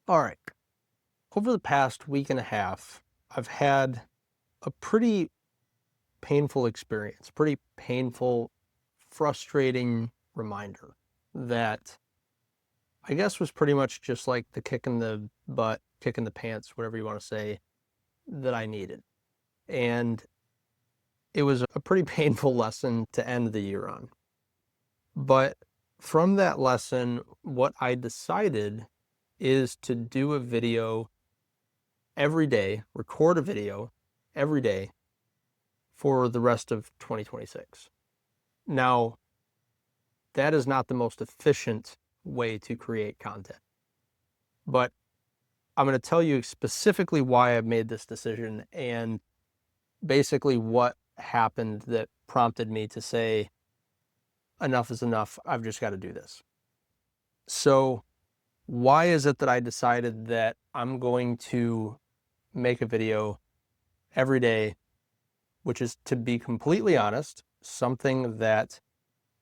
All right. Over the past week and a half, I've had a pretty painful experience, pretty painful, frustrating reminder that I guess was pretty much just like the kick in the butt, kick in the pants, whatever you want to say, that I needed. And it was a pretty painful lesson to end the year on. But from that lesson, what I decided is to do a video every day, record a video every day for the rest of 2026. Now, that is not the most efficient way to create content, but I'm going to tell you specifically why I made this decision and basically what happened that prompted me to say, enough is enough. I've just got to do this. So, why is it that I decided that I'm going to make a video every day, which is, to be completely honest, something that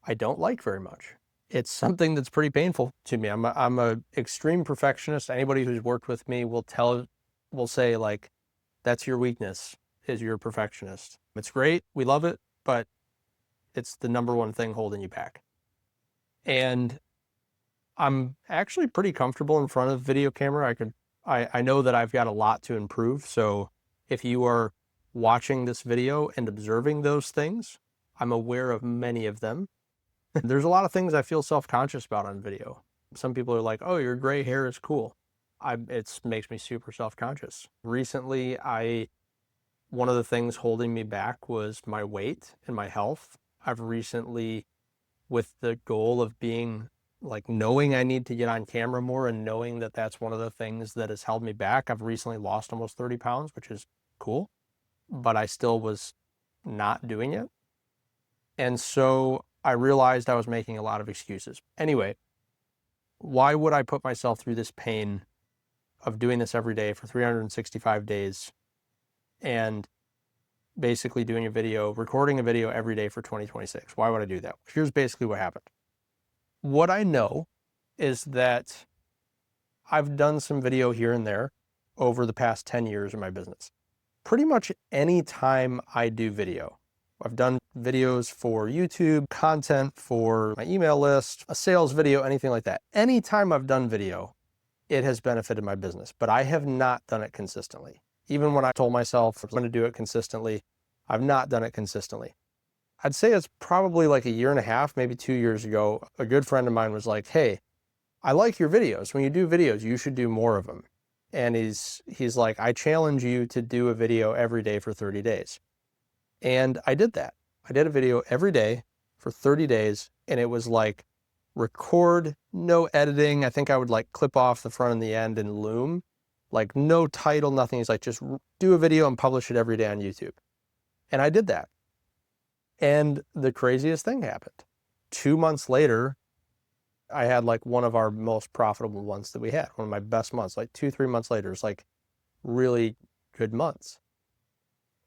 I don't like very much. It's something that's pretty painful to me. I'm a extreme perfectionist. Anybody who's worked with me will say like, that's your weakness, is you're a perfectionist. It's great. We love it, but it's the number one thing holding you back. And I'm actually pretty comfortable in front of video camera. I know that I've got a lot to improve. So if you are watching this video and observing those things, I'm aware of many of them. There's a lot of things I feel self-conscious about on video. Some people are like, oh, your gray hair is cool. It makes me super self-conscious. Recently, one of the things holding me back was my weight and my health. I've recently, with the goal of being like knowing I need to get on camera more and knowing that that's one of the things that has held me back, I've recently lost almost 30 pounds, which is cool, but I still was not doing it. And so I realized I was making a lot of excuses. Anyway, why would I put myself through this pain of doing this every day for 365 days and basically doing a video, recording a video every day for 2026? Why would I do that? Here's basically what happened. What I know is that I've done some video here and there over the past 10 years in my business. Pretty much any time I do video, I've done videos for YouTube, content for my email list, a sales video, anything like that. Anytime I've done video, it has benefited my business, but I have not done it consistently. Even when I told myself I'm going to do it consistently, I've not done it consistently. I'd say it's probably like a year and a half, maybe 2 years ago, a good friend of mine was like, hey, I like your videos. When you do videos, you should do more of them. And he's like, I challenge you to do a video every day for 30 days. And I did that. I did a video every day for 30 days, and it was like record, no editing. I think I would like clip off the front and the end in Loom, like no title, nothing. He's like, just do a video and publish it every day on YouTube. And I did that. And the craziest thing happened. 2 months later, I had like one of our most profitable months that we had, one of my best months, like 2-3 months later. It's like really good months.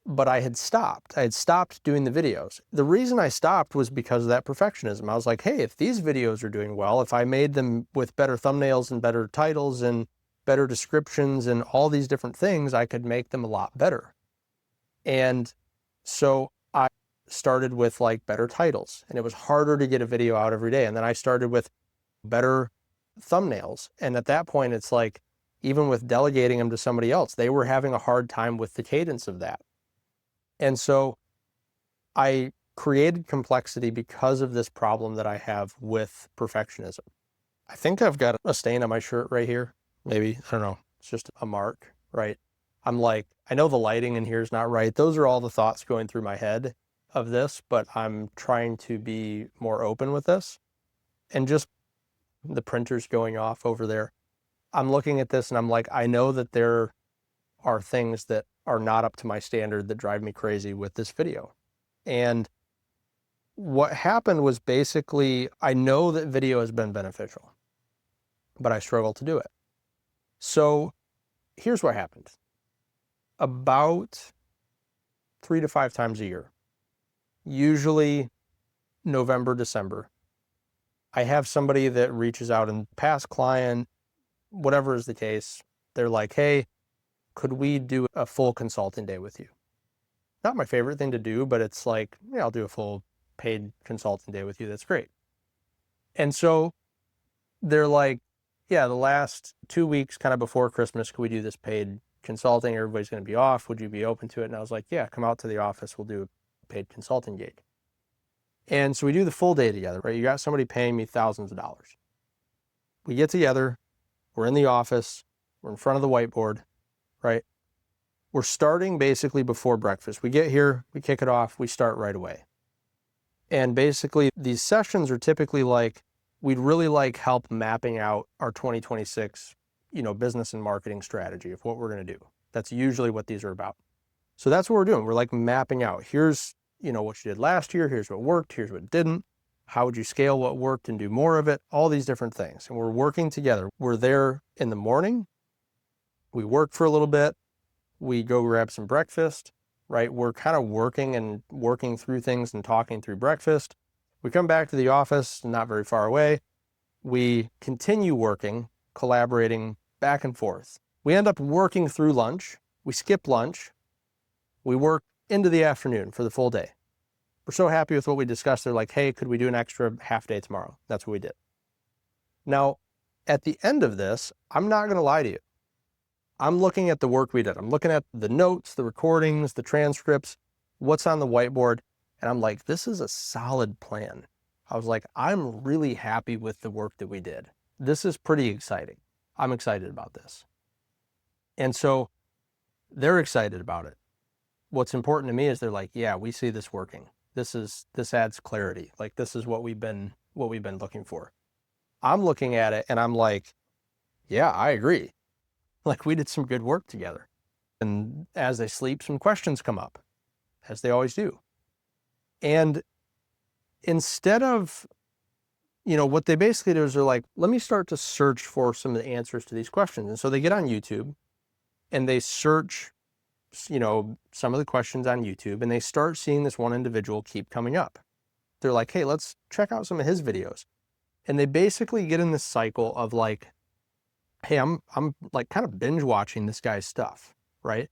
But I had stopped doing the videos. The reason I stopped was because of that perfectionism. I was like, hey, if these videos are doing well, if I made them with better thumbnails and better titles and better descriptions and all these different things, I could make them a lot better. And so I started with like better titles, and it was harder to get a video out every day. And then I started with better thumbnails. And at that point, it's like, even with delegating them to somebody else, they were having a hard time with the cadence of that. And so I created complexity because of this problem that I have with perfectionism. I think I've got a stain on my shirt right here. Maybe, I don't know. It's just a mark, right? I'm like, I know the lighting in here is not right. Those are all the thoughts going through my head of this, but I'm trying to be more open with this. And just the printer's going off over there. I'm looking at this and I'm like, I know that there are things that are not up to my standard that drive me crazy with this video. And what happened was basically, I know that video has been beneficial, but I struggle to do it. So here's what happened. About 3 to 5 times a year, usually November, December, I have somebody that reaches out, and past client, whatever is the case, they're like, hey, could we do a full consulting day with you? Not my favorite thing to do, but it's like, yeah, I'll do a full paid consulting day with you. That's great. And so they're like, yeah, the last 2 weeks kind of before Christmas, could we do this paid consulting? Everybody's going to be off. Would you be open to it? And I was like, yeah, come out to the office. We'll do a paid consulting gig. And so we do the full day together, right? You got somebody paying me thousands of dollars. We get together. We're in the office. We're in front of the whiteboard, right? We're starting basically before breakfast. We get here, we kick it off, we start right away. And basically these sessions are typically like, we'd really like help mapping out our 2026, business and marketing strategy of what we're going to do. That's usually what these are about. So that's what we're doing. We're like mapping out. Here's, what you did last year. Here's what worked. Here's what didn't. How would you scale what worked and do more of it? All these different things. And we're working together. We're there in the morning. We work for a little bit. We go grab some breakfast, right? We're kind of working through things and talking through breakfast. We come back to the office, not very far away. We continue working, collaborating back and forth. We end up working through lunch. We skip lunch. We work into the afternoon for the full day. We're so happy with what we discussed. They're like, hey, could we do an extra half day tomorrow? That's what we did. Now, at the end of this, I'm not going to lie to you. I'm looking at the work we did. I'm looking at the notes, the recordings, the transcripts, what's on the whiteboard. And I'm like, this is a solid plan. I was like, I'm really happy with the work that we did. This is pretty exciting. I'm excited about this. And so they're excited about it. What's important to me is they're like, yeah, we see this working. This adds clarity. Like, this is what we've been looking for. I'm looking at it and I'm like, yeah, I agree. Like, we did some good work together. And as they sleep, some questions come up, as they always do. And instead of, what they basically do is they're like, let me start to search for some of the answers to these questions. And so they get on YouTube and they search, some of the questions on YouTube, and they start seeing this one individual keep coming up. They're like, hey, let's check out some of his videos. And they basically get in this cycle of like, hey, I'm like kind of binge watching this guy's stuff, right?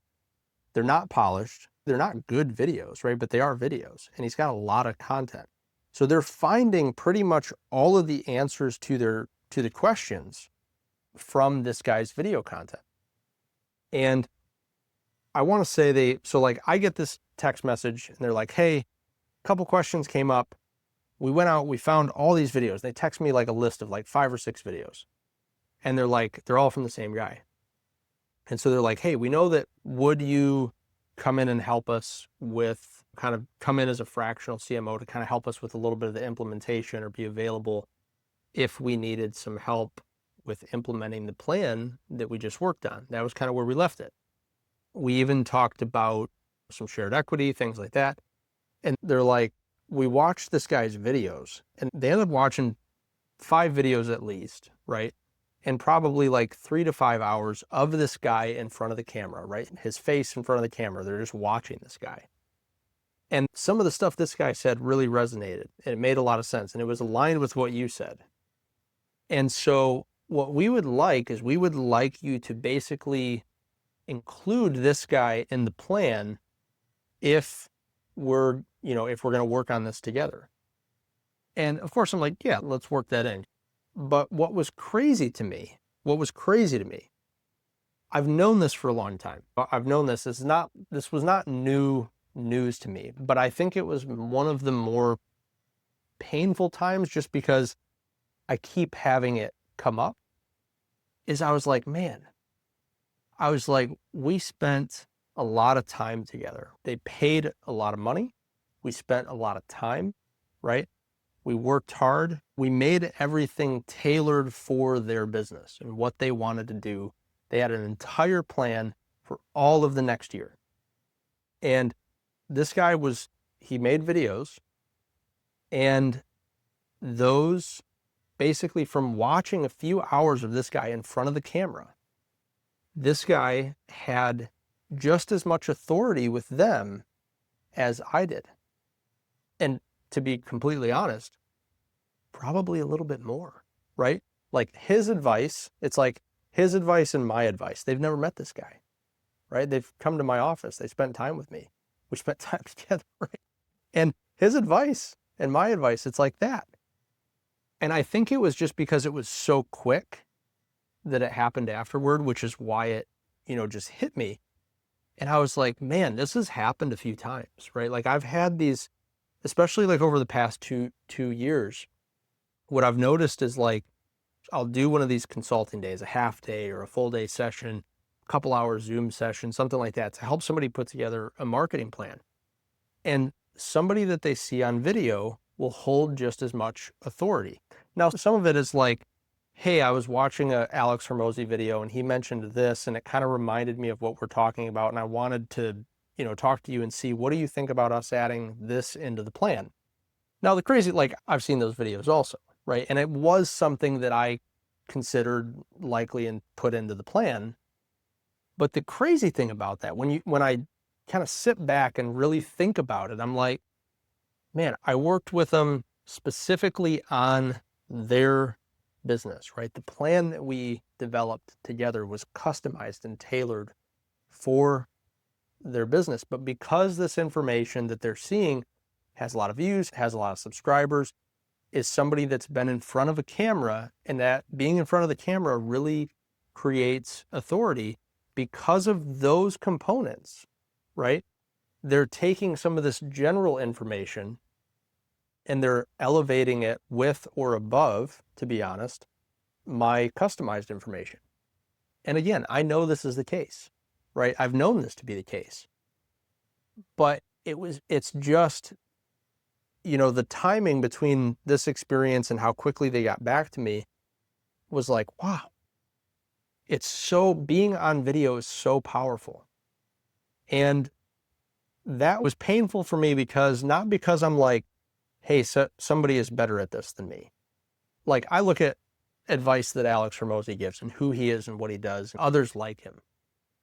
They're not polished. They're not good videos, right? But they are videos, and he's got a lot of content. So they're finding pretty much all of the answers to the questions from this guy's video content. And I want to say I get this text message and they're like, hey, a couple questions came up. We went out, we found all these videos. They text me like a list of like 5 or 6 videos. And they're all from the same guy. And so they're like, hey, we know that, would you come in and help us with, kind of come in as a fractional CMO to kind of help us with a little bit of the implementation, or be available if we needed some help with implementing the plan that we just worked on. That was kind of where we left it. We even talked about some shared equity, things like that. And they're like, we watched this guy's videos, and they ended up watching 5 videos at least, right? And probably like 3 to 5 hours of this guy in front of the camera, right? His face in front of the camera. They're just watching this guy. And some of the stuff this guy said really resonated, and it made a lot of sense, and it was aligned with what you said. And so what we would like is, we would like you to basically include this guy in the plan if we're going to work on this together. And of course I'm like, yeah, let's work that in. But what was crazy to me, I've known this for a long time. I've known this. This was not new news to me, but I think it was one of the more painful times, just because I keep having it come up, is I was like, we spent a lot of time together. They paid a lot of money. We spent a lot of time, right? We worked hard. We made everything tailored for their business and what they wanted to do. They had an entire plan for all of the next year. And this guy he made videos, and those, basically from watching a few hours of this guy in front of the camera, this guy had just as much authority with them as I did. And to be completely honest, probably a little bit more, right? Like, his advice, it's like, his advice and my advice. They've never met this guy, right? They've come to my office. They spent time with me. We spent time together, right? And his advice and my advice, it's like that. And I think it was just because it was so quick that it happened afterward, which is why it, just hit me. And I was like, man, this has happened a few times, right? Like I've had these, especially like over the past two years, what I've noticed is like, I'll do one of these consulting days, a half day or a full day session, a couple hours Zoom session, something like that, to help somebody put together a marketing plan. And somebody that they see on video will hold just as much authority. Now, some of it is like, hey, I was watching a Alex Hormozy video and he mentioned this and it kind of reminded me of what we're talking about. And I wanted to, talk to you and see, what do you think about us adding this into the plan? Now, the crazy, like I've seen those videos also, right? And it was something that I considered likely and put into the plan. But the crazy thing about that, when I kind of sit back and really think about it, I'm like, man, I worked with them specifically on their business, right? The plan that we developed together was customized and tailored for their business. But because this information that they're seeing has a lot of views, has a lot of subscribers, is somebody that's been in front of a camera, and that being in front of the camera really creates authority because of those components, right? They're taking some of this general information and they're elevating it with or above, to be honest, my customized information. And again, I know this is the case, right? I've known this to be the case. But it's just, the timing between this experience and how quickly they got back to me was like, wow, being on video is so powerful. And that was painful for me not because I'm like, hey, somebody is better at this than me. Like I look at advice that Alex Hormozy gives and who he is and what he does, and others like him.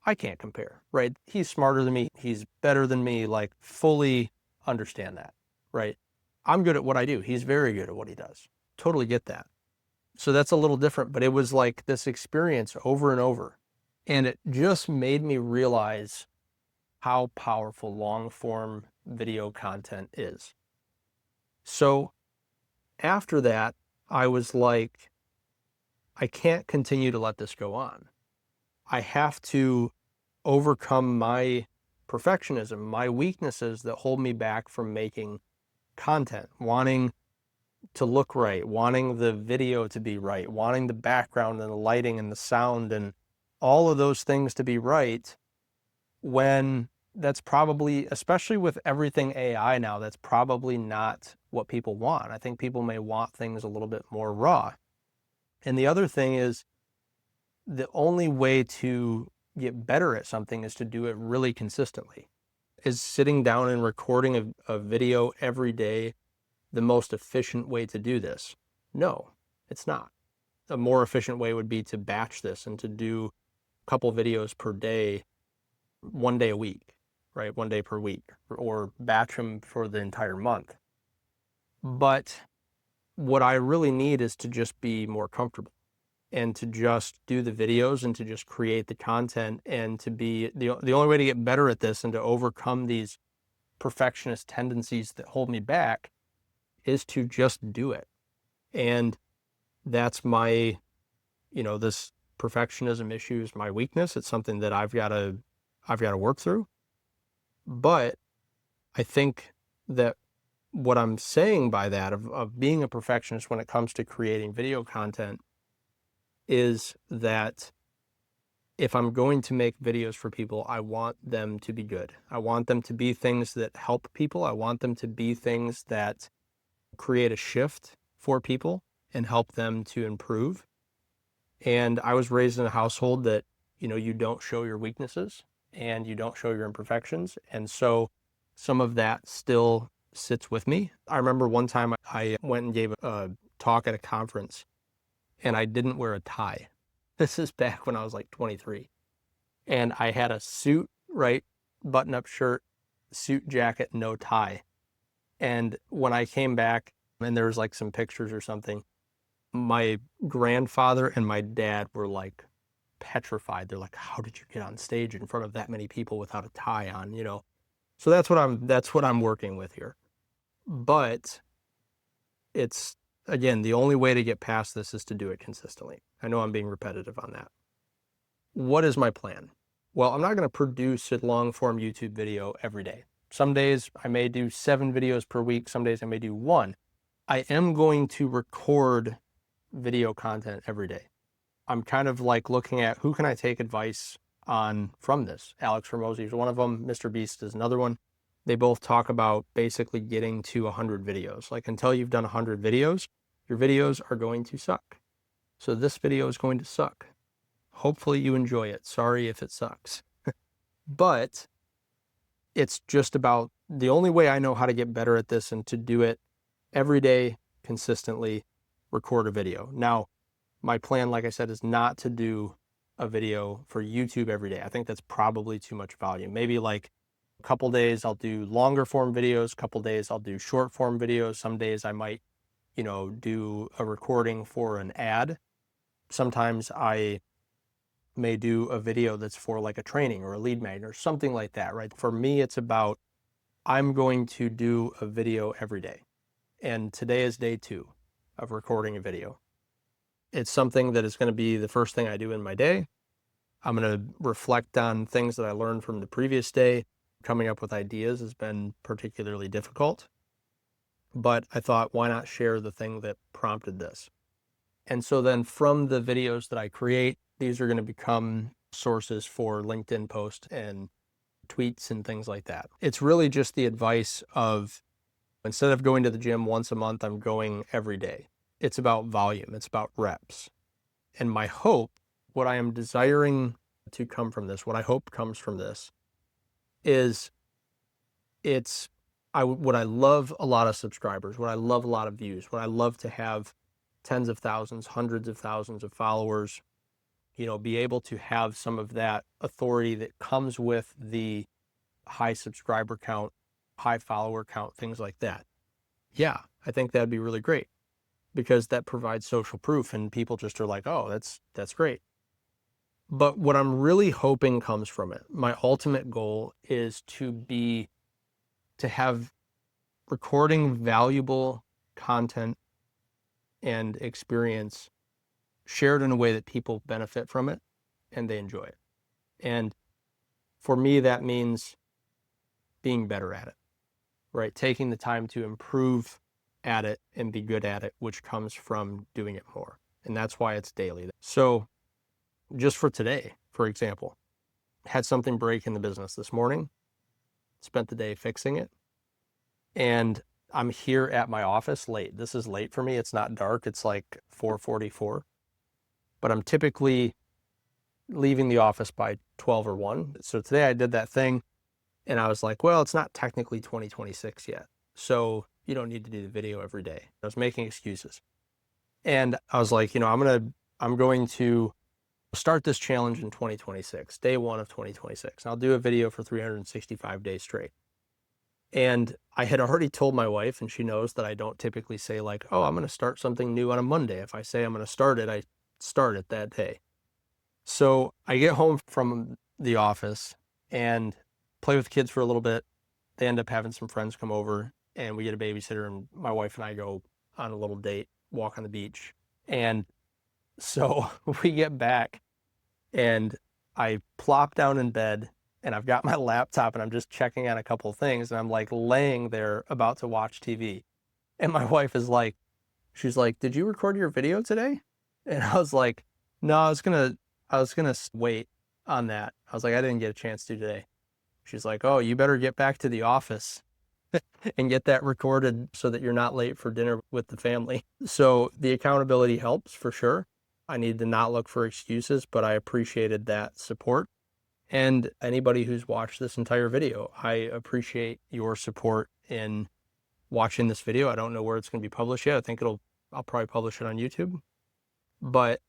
I can't compare, right? He's smarter than me. He's better than me, like fully understand that, right? I'm good at what I do. He's very good at what he does. Totally get that. So that's a little different, but it was like this experience over and over. And it just made me realize how powerful long form video content is. So after that, I was like, I can't continue to let this go on. I have to overcome my perfectionism, my weaknesses that hold me back from making content, wanting to look right, wanting the video to be right, wanting the background and the lighting and the sound and all of those things to be right, when that's probably, especially with everything AI now, that's probably not what people want. I think people may want things a little bit more raw. And the other thing is, the only way to get better at something is to do it really consistently. Is sitting down and recording a video every day the most efficient way to do this? No, it's not. A more efficient way would be to batch this and to do a couple videos per day, one day a week, right? One day per week, or batch them for the entire month. But what I really need is to just be more comfortable and to just do the videos and to just create the content, and to be the only way to get better at this and to overcome these perfectionist tendencies that hold me back is to just do it. And that's my, this perfectionism issue is my weakness. It's something that I've got to work through. But I think that what I'm saying by that of being a perfectionist when it comes to creating video content is that if I'm going to make videos for people, I want them to be good. I want them to be things that help people. I want them to be things that create a shift for people and help them to improve. And I was raised in a household that, you don't show your weaknesses and you don't show your imperfections. And so some of that still sits with me. I remember one time I went and gave a talk at a conference and I didn't wear a tie. This is back when I was like 23. And I had a suit, right? Button-up shirt, suit jacket, no tie. And when I came back and there was like some pictures or something, my grandfather and my dad were like, petrified. They're like, how did you get on stage in front of that many people without a tie on, you know? So that's what I'm working with here. But it's, again, the only way to get past this is to do it consistently. I know I'm being repetitive on that. What is my plan? Well, I'm not going to produce a long form YouTube video every day. Some days I may do 7 videos per week. Some days I may do 1. I am going to record video content every day. I'm kind of like looking at who can I take advice on from this. Alex Hormozi is one of them. Mr. Beast is another one. They both talk about basically getting to 100 videos. Like until you've done 100 videos, your videos are going to suck. So this video is going to suck. Hopefully you enjoy it. Sorry if it sucks. But it's just about the only way I know how to get better at this and to do it every day consistently, record a video. Now, my plan, like I said, is not to do a video for YouTube every day. I think that's probably too much volume. Maybe like a couple days I'll do longer form videos, a couple days I'll do short form videos. Some days I might, do a recording for an ad. Sometimes I may do a video that's for like a training or a lead magnet or something like that, right? For me, it's about I'm going to do a video every day. And today is day 2 of recording a video. It's something that is going to be the first thing I do in my day. I'm going to reflect on things that I learned from the previous day. Coming up with ideas has been particularly difficult. But I thought, why not share the thing that prompted this? And so then from the videos that I create, these are going to become sources for LinkedIn posts and tweets and things like that. It's really just the advice of instead of going to the gym once a month, I'm going every day. It's about volume. It's about reps. And my hope, what I am desiring to come from this, what I hope comes from this is would I love a lot of subscribers, would I love a lot of views, would I love to have tens of thousands, hundreds of thousands of followers, be able to have some of that authority that comes with the high subscriber count, high follower count, things like that. Yeah, I think that'd be really great because that provides social proof and people just are like, oh, that's great. But what I'm really hoping comes from it, my ultimate goal is to have recording valuable content and experience shared in a way that people benefit from it and they enjoy it. And for me, that means being better at it, right? Taking the time to improve at it and be good at it, which comes from doing it more. And that's why it's daily. So just for today, for example, had something break in the business this morning, spent the day fixing it, and I'm here at my office late. This is late for me. It's not dark. It's like 4:44. But I'm typically leaving the office by 12 or 1. So today I did that thing and I was like, well, it's not technically 2026 yet. So you don't need to do the video every day. I was making excuses. And I was like, I'm going to start this challenge in 2026, day 1 of 2026. I'll do a video for 365 days straight. And I had already told my wife, and she knows that I don't typically say like, oh, I'm going to start something new on a Monday. If I say I'm going to start it, I start it that day. So I get home from the office and play with the kids for a little bit. They end up having some friends come over and we get a babysitter and my wife and I go on a little date, walk on the beach. And so we get back and I plop down in bed and I've got my laptop and I'm just checking on a couple of things and I'm like laying there about to watch TV. And my wife is like, she's like, did you record your video today? And I was like, no, I was gonna wait on that. I was like, I didn't get a chance to today. She's like, oh, you better get back to the office and get that recorded so that you're not late for dinner with the family. So the accountability helps for sure. I need to not look for excuses, but I appreciated that support. And anybody who's watched this entire video, I appreciate your support in watching this video. I don't know where it's going to be published yet. I think I'll probably publish it on YouTube. But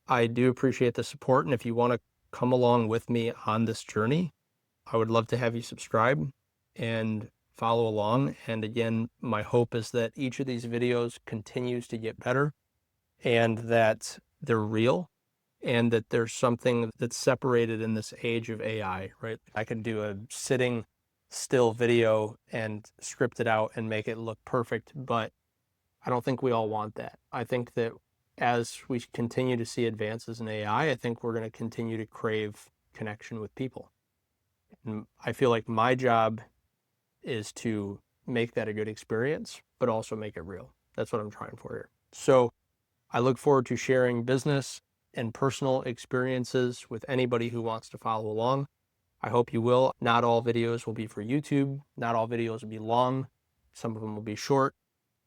I do appreciate the support. And if you want to come along with me on this journey, I would love to have you subscribe and follow along. And again, my hope is that each of these videos continues to get better and that they're real and that there's something that's separated in this age of AI, right? I could do a sitting still video and script it out and make it look perfect, but I don't think we all want that. I think that as we continue to see advances in AI, I think we're going to continue to crave connection with people. And I feel like my job is to make that a good experience, but also make it real. That's what I'm trying for here. So I look forward to sharing business and personal experiences with anybody who wants to follow along. I hope you will. Not all videos will be for YouTube. Not all videos will be long. Some of them will be short.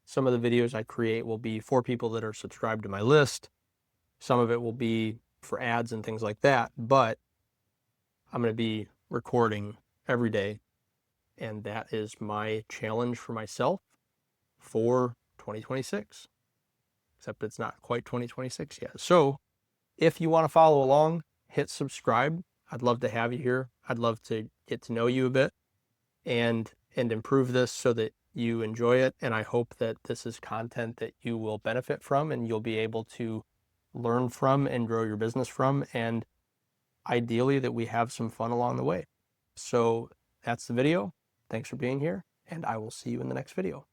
Some of the videos I create will be for people that are subscribed to my list. Some of it will be for ads and things like that. But I'm going to be recording every day. And that is my challenge for myself for 2026. Except it's not quite 2026 yet. So if you want to follow along, hit subscribe. I'd love to have you here. I'd love to get to know you a bit and improve this so that you enjoy it. And I hope that this is content that you will benefit from and you'll be able to learn from and grow your business from. And ideally that we have some fun along the way. So that's the video. Thanks for being here, and I will see you in the next video.